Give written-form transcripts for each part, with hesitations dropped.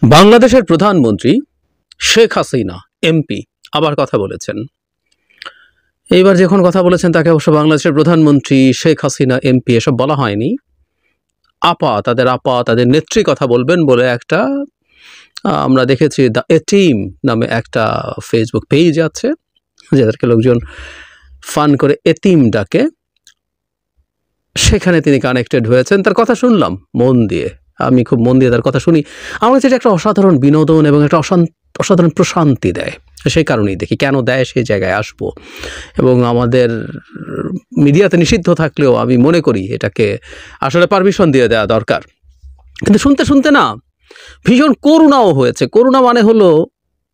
বাংলাদেশের প্রধানমন্ত্রী শেখ হাসিনা এমপি আবার কথা বলেছেন। এইবার যখন কথা বলেছেন তাকে অবশ্য বাংলাদেশের প্রধানমন্ত্রী শেখ হাসিনা এমপি এসব বলা হয়নি। তাদের নেত্রী কথা বলবেন বলে একটা আমরা দেখেছি দ্য এটিম নামে একটা ফেসবুক পেজ আছে, যাদেরকে লোকজন ফান করে এতিম ডাকে। সেখানে তিনি কানেক্টেড হয়েছেন, তার কথা শুনলাম মন দিয়ে। আমি খুব মন দিয়ে তার কথা শুনি। আমার কাছে এটা একটা অসাধারণ বিনোদন এবং একটা অসাধারণ প্রশান্তি দেয়। সেই কারণেই দেখি কেন দেয়, সেই জায়গায় আসবো। এবং আমাদের মিডিয়াতে নিষিদ্ধ থাকলেও আমি মনে করি এটাকে আসলে পারমিশন দিয়ে দেওয়া দরকার। কিন্তু শুনতে শুনতে না ভীষণ করুণাও হয়েছে। করুণা মানে হলো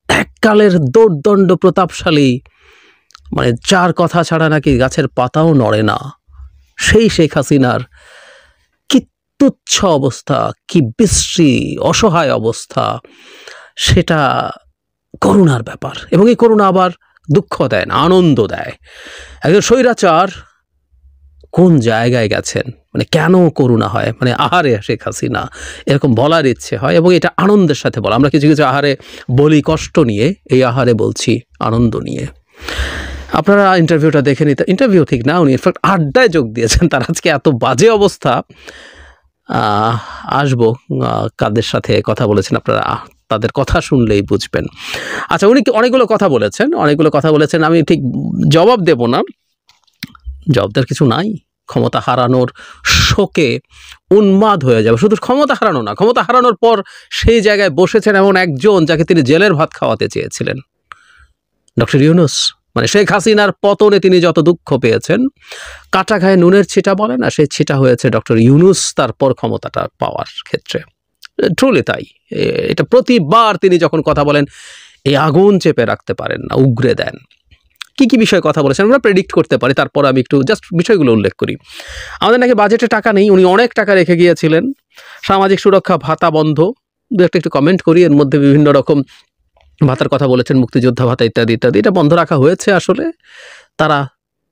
এককালের দোর্দণ্ড প্রতাপশালী, মানে যার কথা ছাড়া নাকি গাছের পাতাও নড়ে না, সেই শেখ হাসিনার কি তুচ্ছ অবস্থা, কি বিশ্রী অসহায় অবস্থা, সেটা করুণার ব্যাপার। এবং এই করুণা আবার দুঃখ দেয় না, আনন্দ দেয়। একজন স্বৈরাচার কোন জায়গায় গেছেন, মানে কেন করুণা হয়, মানে আহারে শেখ হাসিনা এরকম বলার ইচ্ছে হয়। এবং এটা আনন্দের সাথে বলা। আমরা কিছু কিছু আহারে বলি কষ্ট নিয়ে, এই আহারে বলছি আনন্দ নিয়ে। আপনারা ইন্টারভিউটা দেখে নিতে, ইন্টারভিউ ঠিক না, উনি ইনফ্যাক্ট আড্ডায় যোগ দিয়েছেন। তার আজকে এত বাজে অবস্থা। আসবো কাদের সাথে কথা বলেছেন, আপনারা তাদের কথা শুনলেই বুঝবেন। আচ্ছা, উনি অনেকগুলো কথা বলেছেন। আমি ঠিক জবাব দেব না, জবাব দেওয়ার কিছু নাই। ক্ষমতা হারানোর শোকে উন্মাদ হয়ে যাবে। শুধু ক্ষমতা হারানো না, ক্ষমতা হারানোর পর সেই জায়গায় বসেছেন এমন একজন যাকে তিনি জেলের ভাত খাওয়াতে চেয়েছিলেন, ডক্টর ইউনূস। মানে শেখ হাসিনার পতনে তিনি যত দুঃখ পেয়েছেন, কাটা গায়ে নুনের ছিটা বলে না, সেই ছিটা হয়েছে ডক্টর ইউনূস তারপর ক্ষমতাটা পাওয়ার ক্ষেত্রে। ট্রুলি তাই। এটা প্রতিবার তিনি যখন কথা বলেন এই আগুন চেপে রাখতে পারেন না, উগরে দেন। কি কি বিষয়ে কথা বলেছেন আমরা প্রেডিক্ট করতে পারি। তারপর আমি একটু জাস্ট বিষয়গুলো উল্লেখ করি। আমাদের নাকি বাজেটে টাকা নেই, উনি অনেক টাকা রেখে গিয়েছিলেন। সামাজিক সুরক্ষা ভাতা বন্ধ, দু একটা একটু কমেন্ট করি। এর মধ্যে বিভিন্ন রকম ভাতার কথা বলেছেন, মুক্তিযোদ্ধা ভাতা ইত্যাদি ইত্যাদি। এটা বন্ধ রাখা হয়েছে। আসলে তারা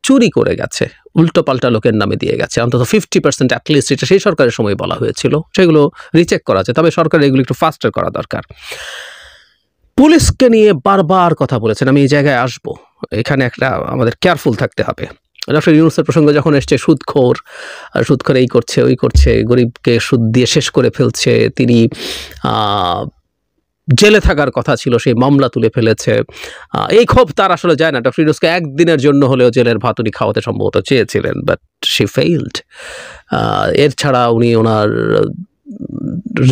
চুরি করে গেছে, উল্টো পাল্টা লোকের নামে দিয়ে গেছে। অন্তত 50% অ্যাটলিস্ট, এটা সেই সরকারের সময় বলা হয়েছিল। সেগুলো রিচেক করা আছে, তবে সরকার এগুলো একটু ফাস্টার করা দরকার। পুলিশকে নিয়ে বারবার কথা বলেছেন, আমি এই জায়গায় আসবো। এখানে একটা আমাদের কেয়ারফুল থাকতে হবে। ডক্টর ইউনূসের প্রসঙ্গে যখন এসছে, সুদখোর এই করছে, ওই করছে, গরিবকে সুদ দিয়ে শেষ করে ফেলছে, তিনি জেলে থাকার কথা ছিল, সেই মামলা তুলে ফেলেছে। এই ক্ষোভ তার আসলে যায় না। ডক্টর ইউনূসকে একদিনের জন্য হলেও জেলের ভাত উনি খাওয়াতে সম্ভবত চেয়েছিলেন, বাট শি ফেইলড। এর ছাড়া উনি ওনার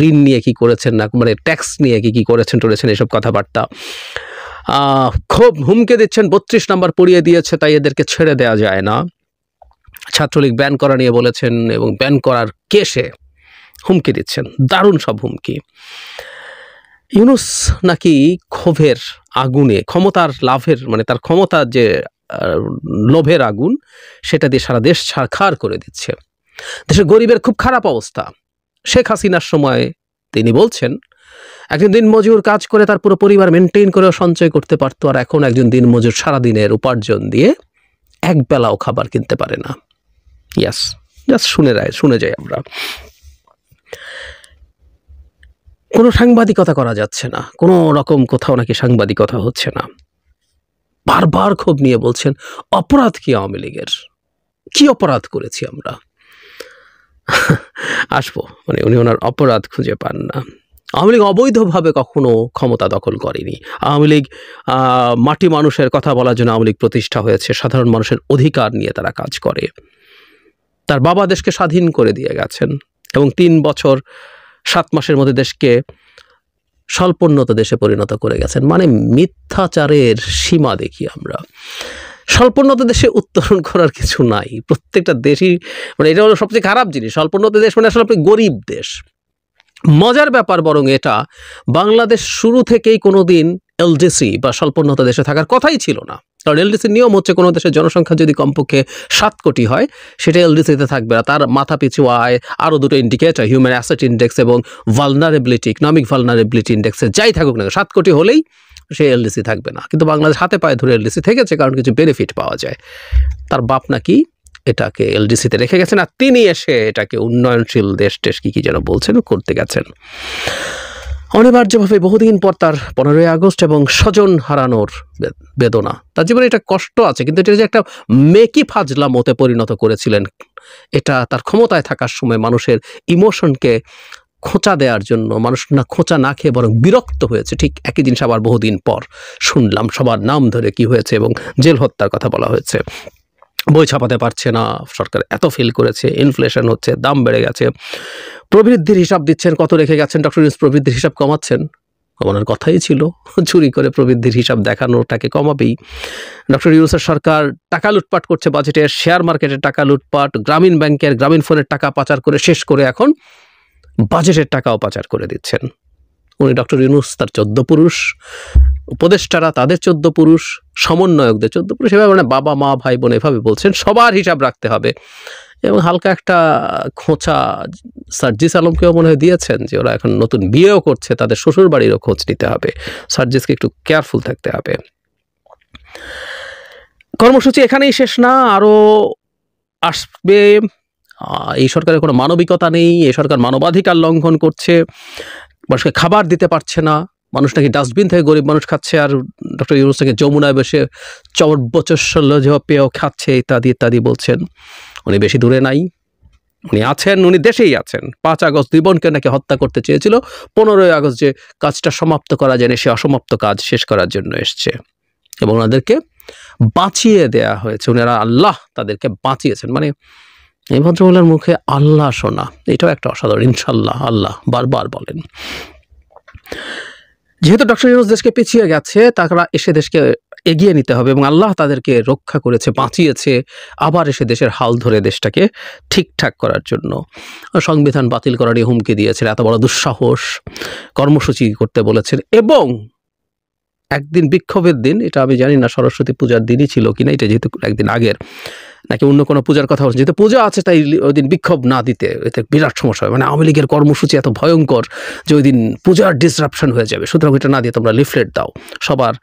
ঋণ নিয়ে কি করেছেন না, মানে ট্যাক্স নিয়ে কি করেছেন টরেছেন, এসব কথাবার্তা। খুব হুমকে দিচ্ছেন, 32 নম্বর পড়িয়ে দিয়েছে, তাই এদেরকে ছেড়ে দেওয়া যায় না। ছাত্রলীগ ব্যান করা নিয়ে বলেছেন, এবং ব্যান করার কেসে হুমকি দিচ্ছেন, দারুণ সব হুমকি। ইউনূস নাকি ক্ষোভের আগুনে, ক্ষমতার লাভের, মানে তার ক্ষমতার যে লোভের আগুন, সেটা দিয়ে সারা দেশ ছারখার করে দিচ্ছে। দেশের গরিবের খুব খারাপ অবস্থা। শেখ হাসিনার সময় তিনি বলছেন একজন দিনমজুর কাজ করে তার পুরো পরিবার মেনটেন করে সঞ্চয় করতে পারতো, আর এখন একজন দিনমজুর সারাদিনের উপার্জন দিয়ে এক বেলাও খাবার কিনতে পারে না। ইয়াস, জাস্ট শুনে যাই আমরা। কোনো সাংবাদিকতা করা যাচ্ছে না, কোনো রকম কোথাও নাকি সাংবাদিকতা হচ্ছে না। বারবার ক্ষোভ নিয়ে বলছেন অপরাধ কি আওয়ামী লীগের, কি অপরাধ করেছি আমরা। আসবো, মানে উনি ওনার অপরাধ খুঁজে পান না। আওয়ামী লীগ অবৈধভাবে কখনো ক্ষমতা দখল করেনি। আওয়ামী লীগ মাটি মানুষের কথা বলার জন্য আওয়ামী লীগ প্রতিষ্ঠা হয়েছে। সাধারণ মানুষের অধিকার নিয়ে তারা কাজ করে। তার বাবা দেশকে স্বাধীন করে দিয়ে গেছেন, এবং 3 বছর 7 মাসের মধ্যে দেশকে স্বল্পোন্নত দেশে পরিণত করে গেছেন। মানে মিথ্যাচারের সীমা দেখি আমরা। স্বল্পোন্নত দেশে উত্তরণ করার কিছু নাই। প্রত্যেকটা দেশই, মানে এটা হলো সবচেয়ে খারাপ জিনিস। স্বল্পোন্নত দেশ মানে আসলে গরিব দেশ। মজার ব্যাপার বরং এটা, বাংলাদেশ শুরু থেকেই কোনোদিন এলডিসি বা স্বল্পোন্নত দেশে থাকার কথাই ছিল না। কারণ এলডিসির নিয়ম হচ্ছে কোনো দেশের জনসংখ্যা যদি কমপক্ষে 7 কোটি হয়, সেটা এলডিসিতে থাকবে না। তার মাথা পিছু আয়, আরও 2টো ইন্ডিকেটর, হিউম্যান অ্যাসেট ইন্ডেক্স এবং ভালনারেবিলিটি, ইকনমিক ভালনারেবিলিটি ইন্ডেক্সে যাই থাকুক না, 7 কোটি হলেই সে এলডিসি থাকবে না। কিন্তু বাংলাদেশ হাতে পায়ে ধরে এলডিসি থেকেছে, কারণ কিছু বেনিফিট পাওয়া যায়। তার বাপ নাকি এটাকে এলডিসিতে রেখে গেছেন, আর তিনি এসে এটাকে উন্নয়নশীল দেশ কি যেন বলছেন করতে গেছেন। অনিবার্যভাবে বহুদিন পর তার 15ই আগস্ট এবং স্বজন হারানোর বেদনা, তার জীবনে এটা কষ্ট আছে, কিন্তু এটা যে একটা মেকি ফাজলামতে পরিণত করেছিলেন, এটা তার ক্ষমতায় থাকার সময় মানুষের ইমোশনকে খোঁচা দেওয়ার জন্য মানুষ না খোঁচা না খেয়ে বরং বিরক্ত হয়েছে। ঠিক একই জিনিস আবার বহুদিন পর শুনলাম, সবার নাম ধরে কি হয়েছে এবং জেল হত্যার কথা বলা হয়েছে। বই ছাপাতে পারছে না, সরকার এত ফেল করেছে, ইনফ্লেশন হচ্ছে, দাম বেড়ে গেছে, প্রবৃদ্ধির হিসাব দিচ্ছেন, কত রেখে গেছেন ডক্টর ইউনূস, প্রবৃদ্ধির হিসাব কমাচ্ছেন, কমানোর কথাই ছিল, চুরি করে প্রবৃদ্ধির হিসাব দেখানোটাকে কমাবেই। ডক্টর ইউনূসের সরকার টাকা লুটপাট করছে, বাজেটের শেয়ার মার্কেটের টাকা লুটপাট, গ্রামীণ ব্যাংকের গ্রামীণ ফোনের টাকা পাচার করে শেষ করে এখন বাজেটের টাকাও পাচার করে দিচ্ছেন। উনি ডক্টর ইউনূস, তার 14 পুরুষ, উপদেষ্টারা তাদের 14 পুরুষ, সমন্বয়কদের 14 পুরুষ, এভাবে মানে বাবা মা ভাই বোন এভাবে বলছেন সবার হিসাব রাখতে হবে। এবং হালকা একটা খোঁচা সার্জিস আলমকেও মনে হয় দিয়েছেন যে ওরা এখন নতুন বিয়েও করছে, তাদের শ্বশুর বাড়িরও খোঁজ নিতে হবে, সার্জিসকে একটু কেয়ারফুল থাকতে হবে। কর্মসূচি এখানেই শেষ না, আরও আসবে। এই সরকারের কোনো মানবিকতা নেই, এই সরকার মানবাধিকার লঙ্ঘন করছে, মানুষকে খাবার দিতে পারছে না, মানুষ নাকি ডাস্টবিন থেকে গরিব মানুষ খাচ্ছে, আর ডক্টর ইউনূস থেকে যমুনায় বসে চবরবচস্বল্য পেয়েও খাচ্ছে, ইত্যাদি ইত্যাদি বলছেন। উনি বেশি দূরে নাই, উনি আছেন, উনি দেশেই আছেন। 5 আগস্ট 2 বোনকে নাকি হত্যা করতে চেয়েছিল, 15ই আগস্ট যে কাজটা সমাপ্ত করা যায়নি, সে অসমাপ্ত কাজ শেষ করার জন্য এসছে এবং ওনাদেরকে বাঁচিয়ে দেয়া হয়েছে। ওনারা আল্লাহ তাদেরকে বাঁচিয়েছেন, মানে এই ভদ্রমহিলার মুখে আল্লাহ শোনা, এটাও একটা অসাধারণ। ইনশাল্লাহ, আল্লাহ বারবার বলেন। যেহেতু ডক্টর ইউনূস দেশকে পিছিয়ে গেছে, তারা এসে দেশকে এগিয়ে নিতে হবে এবং আল্লাহ তাদেরকে রক্ষা করেছে, বাঁচিয়েছে, আবার এসে দেশের হাল ধরে দেশটাকে ঠিকঠাক করার জন্য। সংবিধান বাতিল করারই হুমকি দিয়েছেন, এত বড় দুঃসাহস, কর্মসূচি করতে বলেছেন। এবং একদিন বিক্ষোভের দিন, এটা আমি জানি না সরস্বতী পূজার দিনই ছিল কিনা, এটা যেহেতু একদিন আগের নাকি অন্য কোনো পূজার কথা বলছেন, যেহেতু পূজা আছে তাই ওই দিন বিক্ষোভ না দিতে, এতে বিরাট সমস্যা হয়। মানে আওয়ামী লীগের কর্মসূচি এত ভয়ঙ্কর যে ওই দিন পূজার ডিসরাপশন হয়ে যাবে, সুতরাং এটা না দিয়ে তোমরা লিফলেট দাও, সবার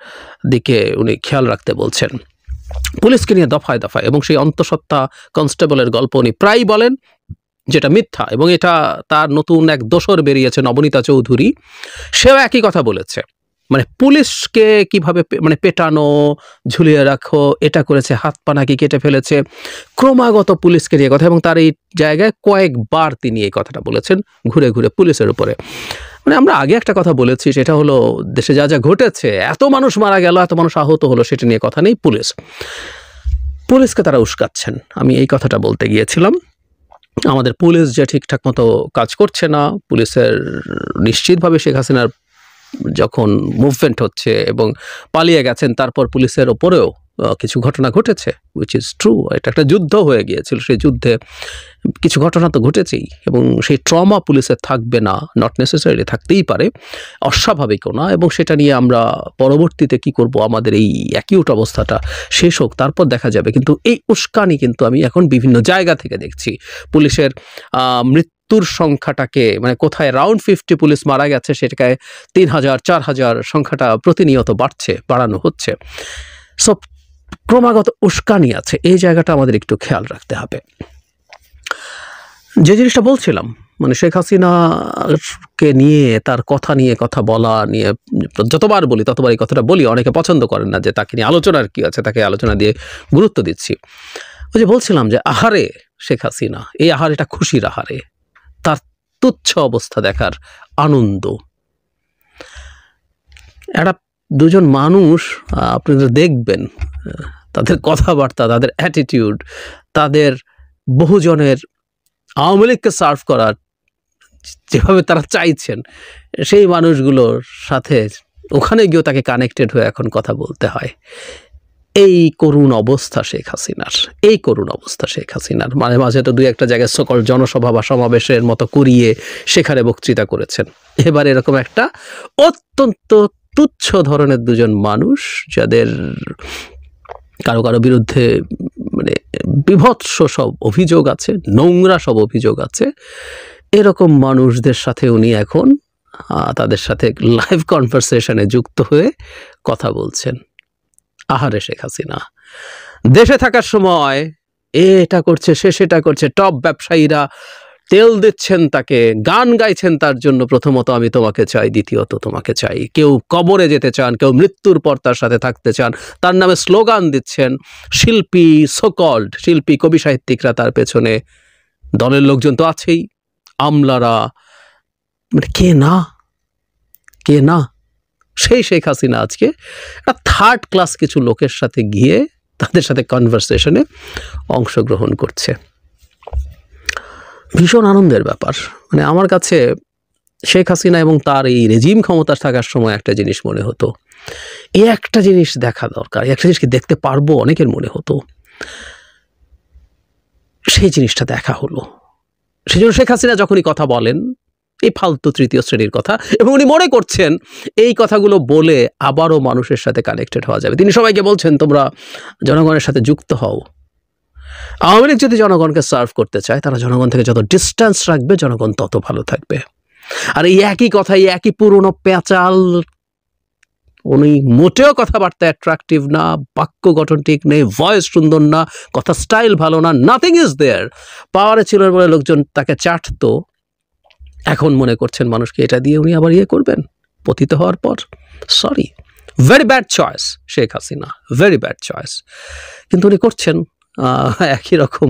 দিকে উনি খেয়াল রাখতে বলছেন। পুলিশকে নিয়ে দফায় দফায়, এবং সেই অন্তঃসত্ত্বা কনস্টেবলের গল্প উনি প্রায় বলেন, যেটা মিথ্যা, এবং এটা তার নতুন এক দোসর বেরিয়েছে নবনীতা চৌধুরী, সেও একই কথা বলেছে। মানে পুলিশকে কিভাবে মানে পেটানো, ঝুলিয়ে রাখো, এটা করেছে, হাত পা নাকি কেটে ফেলেছে, ক্রমাগত পুলিশকে নিয়ে কথা। এবং তার এই জায়গায় কয়েকবার তিনি এই কথাটা বলেছেন ঘুরে ঘুরে পুলিশের উপরে। মানে আমরা আগে একটা কথা বলেছি, সেটা হলো দেশে যা যা ঘটেছে, এত মানুষ মারা গেল, এত মানুষ আহত হলো, সেটা নিয়ে কথা নেই। পুলিশকে তারা উস্কাচ্ছেন, আমি এই কথাটা বলতে গিয়েছিলাম। আমাদের পুলিশ যে ঠিকঠাক মতো কাজ করছে না, পুলিশের নিশ্চিতভাবে শেখ হাসিনার যখন মুভমেন্ট হচ্ছে এবং পালিয়ে গেছেন, তারপর পুলিশের ওপরেও কিছু ঘটনা ঘটেছে, উইচ ইজ ট্রু। এটা একটা যুদ্ধ হয়ে গিয়েছিল, সেই যুদ্ধে কিছু ঘটনা তো ঘটেছেই, এবং সেই ট্রমা পুলিশের থাকবে না, নট নেসেসারিলি থাকতেই পারে, অস্বাভাবিকও না। এবং সেটা নিয়ে আমরা পরবর্তীতে কি করব, আমাদের এই অ্যাকিউট অবস্থাটা শেষ হোক, তারপর দেখা যাবে। কিন্তু এই উস্কানি কিন্তু আমি এখন বিভিন্ন জায়গা থেকে দেখছি। পুলিশের মৃত্যুর সংখ্যাটাকে, মানে কোথায় রাউন্ড 50 পুলিশ মারা গেছে, সেটাকে 3000 4000 সংখ্যাটা প্রতিনিয়ত বাড়ানো হচ্ছে। সব ক্রমাগত উস্কানি আছে, এই জায়গাটা আমাদের একটু খেয়াল রাখতে হবে। যে জিনিসটা বলছিলাম, মানে শেখ হাসিনাকে নিয়ে, তার কথা নিয়ে, কথা বলা নিয়ে যতবার বলি ততবার এই কথাটা বলি, অনেকে পছন্দ করেন না যে তাকে নিয়ে আলোচনার কি আছে, তাকে আলোচনা দিয়ে গুরুত্ব দিচ্ছি। ওই যে বলছিলাম যে আহারে শেখ হাসিনা, এই আহারেটা খুশির আহারে, তার তুচ্ছ অবস্থা দেখার আনন্দ। একটা দুজন মানুষ আপনারা দেখবেন, তাদের কথাবার্তা, তাদের অ্যাটিটিউড, তাদের বহুজনের আওয়ামী লীগকে সার্ভ করার যেভাবে তারা চাইছেন, সেই মানুষগুলোর সাথে ওখানে গিয়েও তাকে কানেক্টেড হয়ে এখন কথা বলতে হয়। এই করুণ অবস্থা শেখ হাসিনার, এই করুণ অবস্থা শেখ হাসিনার। মাঝে মাঝে তো 2-1টা জায়গায় সকল জনসভা বা সমাবেশের মতো করিয়ে সেখানে বক্তৃতা করেছেন। এবার এরকম একটা অত্যন্ত তুচ্ছ ধরনের দুজন মানুষ, যাদের কারো কারো বিরুদ্ধে মানে বিভৎস সব অভিযোগ আছে, নোংরা সব অভিযোগ আছে, এরকম মানুষদের সাথে উনি এখন তাদের সাথে লাইভ কনভারসেশনে যুক্ত হয়ে কথা বলছেন। আহারে শেখ হাসিনা, দেশে থাকার সময় এটা করছে, সে সেটা করছে, টপ ব্যবসায়ীরা তেল দিচ্ছেন তাকে, গান গাইছেন তার জন্য, প্রথমত আমি তোমাকে চাই, দ্বিতীয়ত তোমাকে চাই। কেউ কবরে যেতে চান, কেউ মৃত্যুর পর তার সাথে থাকতে চান, তার নামে স্লোগান দিচ্ছেন শিল্পী, সোকল্ড শিল্পী, কবি সাহিত্যিকরা, তার পেছনে দলের লোকজন তো আছেই, আমলারা, মানে কে না, কে না। সেই শেখ হাসিনা আজকে একটা থার্ড ক্লাস কিছু লোকের সাথে গিয়ে তাদের সাথে কনভারসেশনে অংশগ্রহণ করছে। ভীষণ আনন্দের ব্যাপার। মানে আমার কাছে শেখ হাসিনা এবং তার এই রেজিম ক্ষমতা থাকার সময় একটা জিনিস মনে হতো, এই একটা জিনিস দেখা দরকার, একটা জিনিস কি দেখতে পারবো, অনেকের মনে হতো। সেই জিনিসটা দেখা হলো। সেই জন্য শেখ হাসিনা যখনই কথা বলেন এই ফালতু তৃতীয় শ্রেণীর কথা, এবং উনি মনে করছেন এই কথাগুলো বলে আবারও মানুষের সাথে কানেক্টেড হওয়া যাবে। তিনি সবাইকে বলছেন তোমরা জনগণের সাথে যুক্ত হও। আওয়ামী লীগ যদি জনগণকে সার্ভ করতে চায়, তারা জনগণ থেকে যত ডিস্টেন্স রাখবে জনগণ তত ভালো থাকবে। আর এই একই কথা, এই একই পুরনো পেঁচাল, উনি মোটেও কথাবার্তা অ্যাট্রাকটিভ না, বাক্য গঠন ঠিক নেই, ভয়েস সুন্দর না, কথা স্টাইল ভালো না, নাথিং ইজ দেয়ার। পাওয়ারে ছিল বলে লোকজন তাকে চাটতো, এখন মনে করছেন মানুষকে এটা দিয়ে উনি আবার ইয়ে করবেন পতিত হওয়ার পর। Sorry, very bad choice Sheikh Hasina, very bad choice. কিন্তু উনি করছেন একই রকম